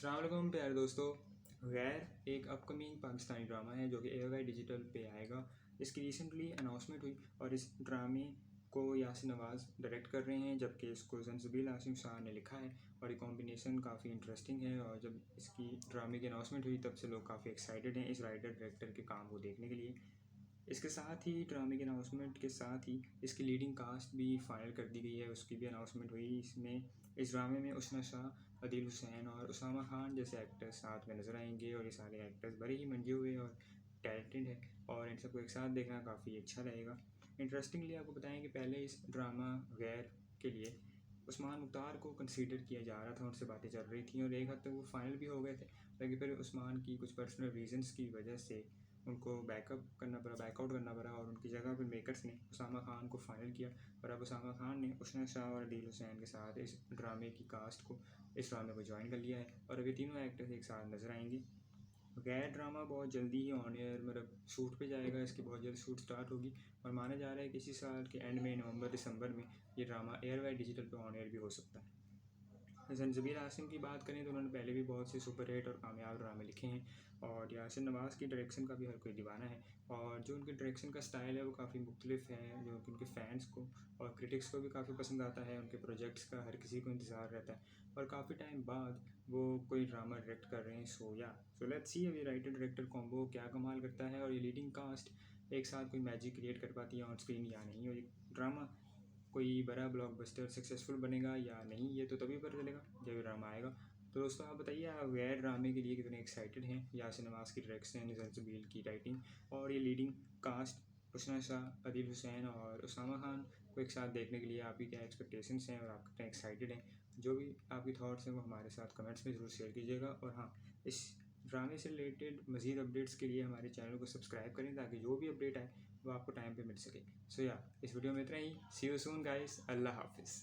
अस्सलाम वालेकुम प्यारे दोस्तों। गैर एक अपकमिंग पाकिस्तानी ड्रामा है जो कि AOI डिजिटल पे आएगा। इसकी रिसेंटली अनाउंसमेंट हुई और इस ड्रामे को यासिर नवाज़ डायरेक्ट कर रहे हैं, जबकि इसको जंजबील आसिम शाह ने लिखा है। और ये कॉम्बिनेशन काफ़ी इंटरेस्टिंग है और जब इसकी ड्रामे की अनाउंसमेंट हुई तब से लोग काफ़ी एक्साइटेड हैं इस राइटर डायरेक्टर के काम को देखने के लिए। इसके साथ ही ड्रामे के अनाउंसमेंट के साथ ही इसकी लीडिंग कास्ट भी फाइनल कर दी गई है, उसकी भी अनाउंसमेंट हुई। इस ड्रामे में उस्मा शाह, अदील हुसैन और उसामा खान जैसे एक्टर्स साथ में नज़र आएंगे और ये सारे एक्टर्स बड़े ही मंजे हुए और टैलेंटेड है और इन सबको एक साथ देखना काफ़ी अच्छा रहेगा। इंटरेस्टिंगली आपको बताएं कि पहले इस ड्रामा गैर के लिए उस्मान मुख्तार को कंसीडर किया जा रहा था, उनसे बातें चल रही थी और एक हद तक वो फाइनल भी हो गए थे, लेकिन फिर उस्मान की कुछ पर्सनल रीजंस की वजह से उनको बैकआउट करना पड़ा और उनकी जगह पर मेकर्स ने उसामा खान को फाइनल किया। और अब उसामा खान ने उस्मान शाह और अदील हुसैन के साथ इस ड्रामे की कास्ट को इस ड्रामे को ज्वाइन कर लिया है और अभी तीनों एक्टर्स एक साथ नजर आएंगे। गैर ड्रामा बहुत जल्दी ही ऑन एयर मतलब शूट पे जाएगा, इसकी बहुत जल्द शूट स्टार्ट होगी और माना जा रहा है कि इसी साल के एंड में नवंबर दिसंबर में ये ड्रामा AOI डिजिटल पे ऑन एयर भी हो सकता है। जंजबील आसिम की बात करें तो उन्होंने पहले भी बहुत से सुपर हिट और कामयाब ड्रामे लिखे हैं और यासिर नवाज़ की डायरेक्शन का भी हर कोई दीवाना है और जो उनके डायरेक्शन का स्टाइल है वो काफ़ी मुख्तलिफ है, जो कि उनके फैंस को और क्रिटिक्स को भी काफ़ी पसंद आता है। उनके प्रोजेक्ट्स का हर किसी को इंतज़ार रहता है और काफ़ी टाइम बाद वो कोई ड्रामा डायरेक्ट कर रहे हैं। सो लेट्स सी अभी राइटर डायरेक्टर कॉम्बो क्या कमाल करता है और ये लीडिंग कास्ट एक साथ कोई मैजिक क्रिएट कर पाती है ऑन स्क्रीन या नहीं, और ये ड्रामा कोई बड़ा ब्लॉकबस्टर सक्सेसफुल बनेगा या नहीं ये तो तभी पता चलेगा जब ये ड्रामा आएगा। तो दोस्तों आप बताइए आप गैर ड्रामे के लिए कितने एक्साइटेड हैं। यासिर नवाज़ की डायरेक्शन, जंजबील की राइटिंग और ये लीडिंग कास्ट उस्मा शाह, अदील हुसैन और उसामा खान को एक साथ देखने के लिए आपकी क्या एक्सपेक्टेशंस हैं और आप कितने एक्साइटेड हैं। जो भी आपकी थॉट्स हैं वो हमारे साथ कमेंट्स में ज़रूर शेयर कीजिएगा और हाँ, इस ड्रामे से रिलेटेड मज़ीद अपडेट्स के लिए हमारे चैनल को सब्सक्राइब करें ताकि जो भी अपडेट आए वो आपको टाइम पे मिल सके। सो या इस वीडियो में इतना ही। सी यू सून गाइस, अल्लाह हाफिज़।